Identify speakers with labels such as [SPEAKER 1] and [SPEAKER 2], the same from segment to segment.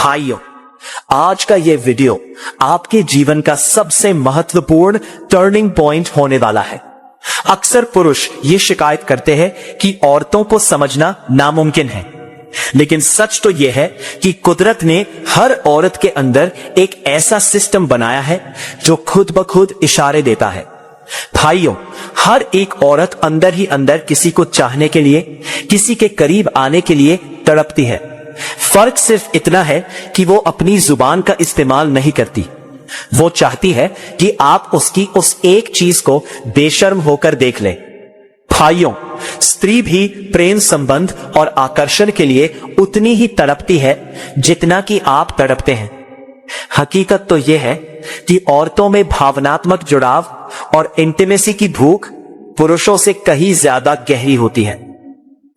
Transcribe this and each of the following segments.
[SPEAKER 1] भाइयों, आज का ये वीडियो आपके जीवन का सबसे महत्वपूर्ण टर्निंग पॉइंट होने वाला है। अक्सर पुरुष ये शिकायत करते हैं कि औरतों को समझना नामुमकिन है, लेकिन सच तो यह है कि कुदरत ने हर औरत के अंदर एक ऐसा सिस्टम बनाया है जो खुद ब खुद इशारे देता है। भाइयों, हर एक औरत अंदर ही अंदर किसी को चाहने के लिए, किसी के करीब आने के लिए तड़पती है। फर्क सिर्फ इतना है कि वो अपनी जुबान का इस्तेमाल नहीं करती। वो चाहती है कि आप उसकी उस एक चीज को बेशर्म होकर देख लें। भाइयों, स्त्री भी प्रेम संबंध और आकर्षण के लिए उतनी ही तड़पती है जितना कि आप तड़पते हैं। हकीकत तो यह है कि औरतों में भावनात्मक जुड़ाव और इंटीमेसी की भूख पुरुषों से कहीं ज्यादा गहरी होती है।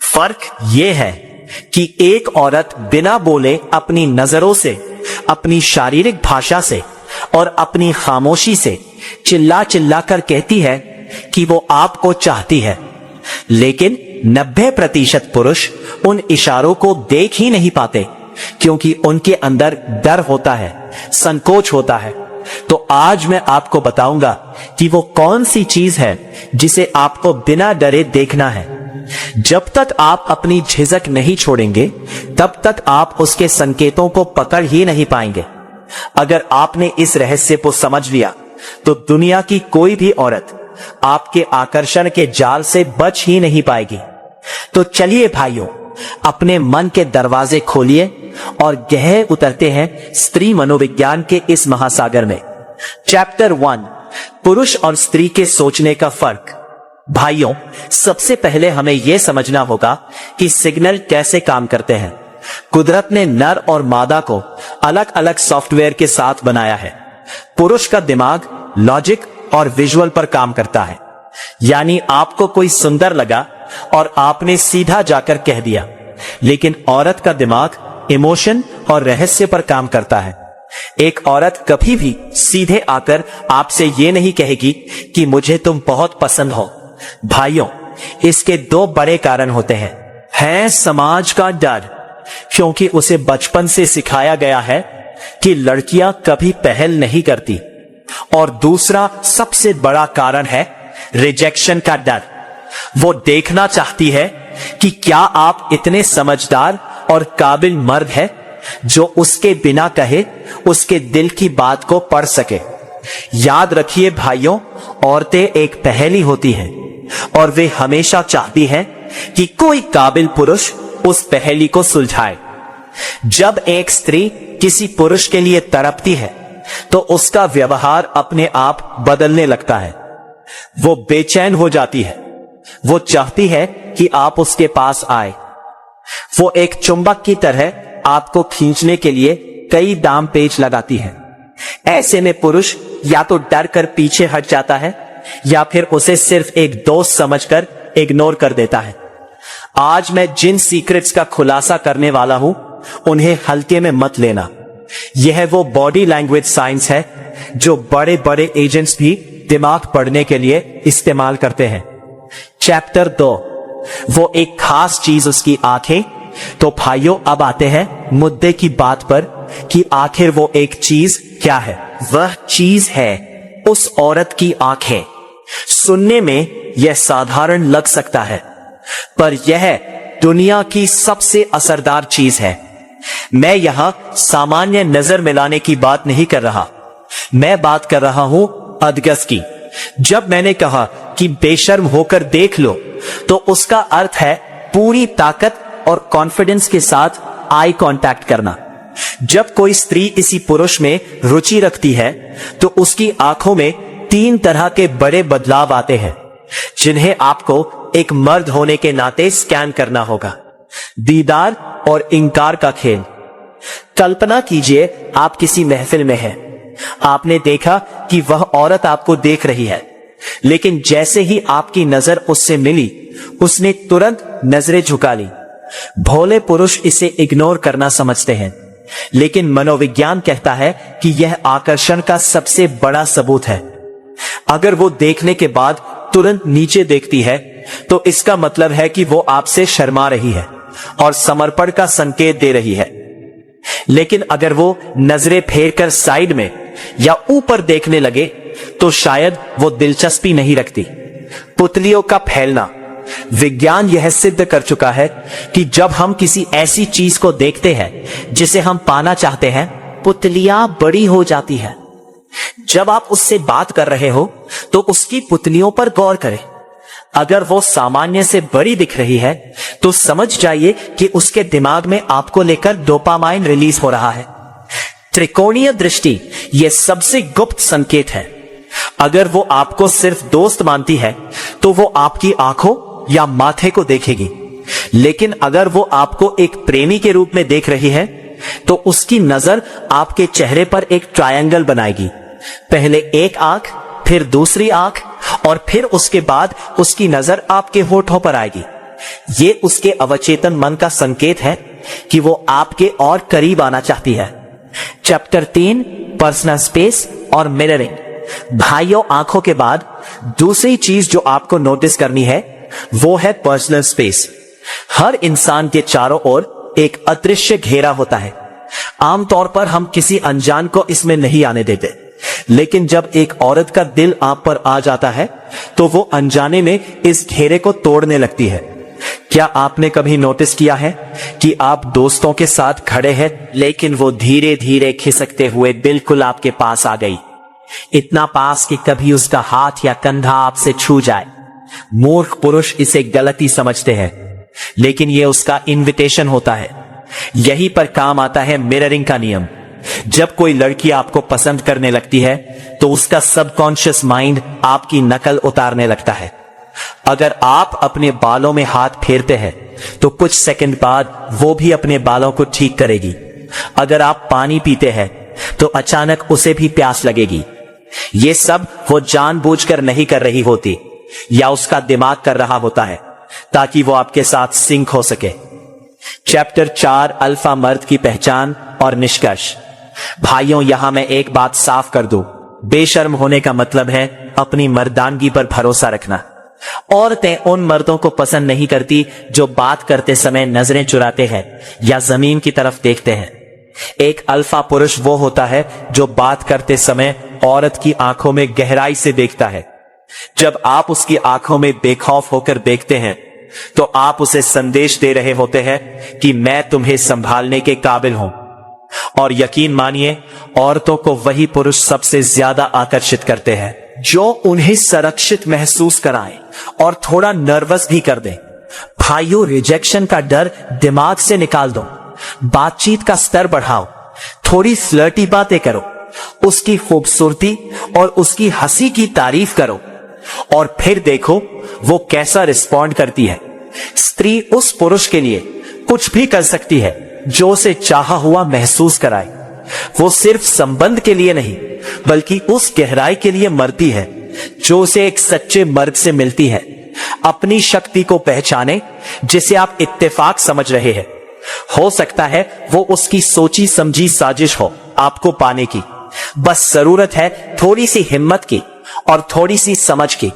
[SPEAKER 1] फर्क यह है कि एक औरत बिना बोले अपनी नजरों से, अपनी शारीरिक भाषा से और अपनी खामोशी से चिल्ला चिल्ला कर कहती है कि वो आपको चाहती है, लेकिन 90% पुरुष उन इशारों को देख ही नहीं पाते क्योंकि उनके अंदर डर होता है, संकोच होता है। तो आज मैं आपको बताऊंगा कि वो कौन सी चीज है जिसे आपको बिना डरे देखना है। जब तक आप अपनी झिझक नहीं छोड़ेंगे, तब तक आप उसके संकेतों को पकड़ ही नहीं पाएंगे। अगर आपने इस रहस्य को समझ लिया, तो दुनिया की कोई भी औरत आपके आकर्षण के जाल से बच ही नहीं पाएगी। तो चलिए भाइयों, अपने मन के दरवाजे खोलिए और गहरे उतरते हैं स्त्री मनोविज्ञान के इस महासागर में। चैप्टर 1, पुरुष और स्त्री के सोचने का फर्क। भाइयों, सबसे पहले हमें यह समझना होगा कि सिग्नल कैसे काम करते हैं। कुदरत ने नर और मादा को अलग अलग सॉफ्टवेयर के साथ बनाया है। पुरुष का दिमाग लॉजिक और विजुअल पर काम करता है, यानी आपको कोई सुंदर लगा और आपने सीधा जाकर कह दिया, लेकिन औरत का दिमाग इमोशन और रहस्य पर काम करता है। एक औरत कभी भी सीधे आकर आपसे ये नहीं कहेगी कि मुझे तुम बहुत पसंद हो। भाइयों, इसके 2 बड़े कारण होते हैं। है समाज का डर, क्योंकि उसे बचपन से सिखाया गया है कि लड़कियां कभी पहल नहीं करती, और दूसरा सबसे बड़ा कारण है रिजेक्शन का डर। वो देखना चाहती है कि क्या आप इतने समझदार और काबिल मर्द है जो उसके बिना कहे उसके दिल की बात को पढ़ सके। याद रखिए भाइयों, औरतें एक पहेली होती हैं और वे हमेशा चाहती हैं कि कोई काबिल पुरुष उस पहेली को सुलझाए। जब एक स्त्री किसी पुरुष के लिए तड़पती है, तो उसका व्यवहार अपने आप बदलने लगता है। वो बेचैन हो जाती है। वो चाहती है कि आप उसके पास आए। वो एक चुंबक की तरह आपको खींचने के लिए कई दांव पेच लगाती है। ऐसे में पुरुष या तो डर कर पीछे हट जाता है या फिर उसे सिर्फ एक दोस्त समझकर इग्नोर कर देता है। आज मैं जिन सीक्रेट्स का खुलासा करने वाला हूं, उन्हें हल्के में मत लेना। यह वो बॉडी लैंग्वेज साइंस है जो बड़े बड़े एजेंट्स भी दिमाग पढ़ने के लिए इस्तेमाल करते हैं। चैप्टर 2, वो एक खास चीज, उसकी आंखें। तो भाइयों, अब आते हैं मुद्दे की बात पर कि आखिर वो एक चीज क्या है। वह चीज है उस औरत की आंखें। सुनने में यह साधारण लग सकता है, पर यह दुनिया की सबसे असरदार चीज है। मैं यहां सामान्य नजर मिलाने की बात नहीं कर रहा, मैं बात कर रहा हूं अदगस की। जब मैंने कहा कि बेशर्म होकर देख लो, तो उसका अर्थ है पूरी ताकत और कॉन्फिडेंस के साथ आई कांटेक्ट करना। जब कोई स्त्री किसी पुरुष में रुचि रखती है, तो उसकी आंखों में 3 तरह के बड़े बदलाव आते हैं, जिन्हें आपको एक मर्द होने के नाते स्कैन करना होगा। दीदार और इंकार का खेल। कल्पना कीजिए, आप किसी महफिल में हैं। आपने देखा कि वह औरत आपको देख रही है, लेकिन जैसे ही आपकी नजर उससे मिली, उसने तुरंत नजरें झुका ली। भोले पुरुष इसे इग्नोर करना समझते हैं, लेकिन मनोविज्ञान कहता है कि यह आकर्षण का सबसे बड़ा सबूत है। अगर वो देखने के बाद तुरंत नीचे देखती है, तो इसका मतलब है कि वो आपसे शर्मा रही है और समर्पण का संकेत दे रही है। लेकिन अगर वो नजरें फेर कर साइड में या ऊपर देखने लगे तो शायद वो दिलचस्पी नहीं रखती। पुतलियों का फैलना। विज्ञान यह सिद्ध कर चुका है कि जब हम किसी ऐसी चीज को देखते हैं जिसे हम पाना चाहते हैं, पुतलियां बड़ी हो जाती है। जब आप उससे बात कर रहे हो तो उसकी पुतलियों पर गौर करें। अगर वो सामान्य से बड़ी दिख रही है तो समझ जाइए कि उसके दिमाग में आपको लेकर डोपामाइन रिलीज हो रहा है। त्रिकोणीय दृष्टि यह सबसे गुप्त संकेत है। अगर वो आपको सिर्फ दोस्त मानती है तो वो आपकी आंखों या माथे को देखेगी, लेकिन अगर वो आपको एक प्रेमी के रूप में देख रही है तो उसकी नजर आपके चेहरे पर एक ट्रायंगल बनाएगी। पहले एक आंख, फिर दूसरी आंख और फिर उसके बाद उसकी नजर आपके होठों पर आएगी। ये उसके अवचेतन मन का संकेत है कि वो आपके और करीब आना चाहती है। चैप्टर 3, पर्सनल स्पेस और मिररिंग। भाइयों, आंखों के बाद दूसरी चीज जो आपको नोटिस करनी है वो है पर्सनल स्पेस। हर इंसान के चारों ओर एक अदृश्य घेरा होता है। आमतौर पर हम किसी अनजान को इसमें नहीं आने देते, लेकिन जब एक औरत का दिल आप पर आ जाता है तो वो अनजाने में इस घेरे को तोड़ने लगती है। क्या आपने कभी नोटिस किया है कि आप दोस्तों के साथ खड़े हैं लेकिन वो धीरे धीरे खिसकते हुए बिल्कुल आपके पास आ गई, इतना पास कि कभी उसका हाथ या कंधा आपसे छू जाए। मूर्ख पुरुष इसे गलती समझते हैं, लेकिन ये उसका इनविटेशन होता है। यहीं पर काम आता है मिररिंग का नियम। जब कोई लड़की आपको पसंद करने लगती है तो उसका सबकॉन्शियस माइंड आपकी नकल उतारने लगता है। अगर आप अपने बालों में हाथ फेरते हैं तो कुछ सेकंड बाद वो भी अपने बालों को ठीक करेगी। अगर आप पानी पीते हैं तो अचानक उसे भी प्यास लगेगी। ये सब वो जानबूझकर नहीं कर रही होती, या उसका दिमाग कर रहा होता है ताकि वो आपके साथ सिंक हो सके। चैप्टर 4, अल्फा मर्द की पहचान और निष्कर्ष। भाइयों, यहां मैं एक बात साफ कर दूं। बेशर्म होने का मतलब है अपनी मर्दानगी पर भरोसा रखना। औरतें उन मर्दों को पसंद नहीं करती जो बात करते समय नजरें चुराते हैं या जमीन की तरफ देखते हैं। एक अल्फा पुरुष वो होता है जो बात करते समय औरत की आंखों में गहराई से देखता है। जब आप उसकी आंखों में बेखौफ होकर देखते हैं तो आप उसे संदेश दे रहे होते हैं कि मैं तुम्हें संभालने के काबिल हूं। और यकीन मानिए, औरतों को वही पुरुष सबसे ज्यादा आकर्षित करते हैं जो उन्हें सुरक्षित महसूस कराएं और थोड़ा नर्वस भी कर दें। भाइयों, रिजेक्शन का डर दिमाग से निकाल दो। बातचीत का स्तर बढ़ाओ, थोड़ी फ्लर्टी बातें करो, उसकी खूबसूरती और उसकी हंसी की तारीफ करो और फिर देखो वो कैसा रिस्पॉन्ड करती है। स्त्री उस पुरुष के लिए कुछ भी कर सकती है जो उसे चाहा हुआ महसूस कराए। वो सिर्फ संबंध के लिए नहीं बल्कि उस गहराई के लिए मरती है जो उसे एक सच्चे मर्द से मिलती है। अपनी शक्ति को पहचाने जिसे आप इत्तेफाक समझ रहे हैं। हो सकता है वो उसकी सोची समझी साजिश हो आपको पाने की। बस जरूरत है थोड़ी सी हिम्मत की और थोड़ी सी समझ की।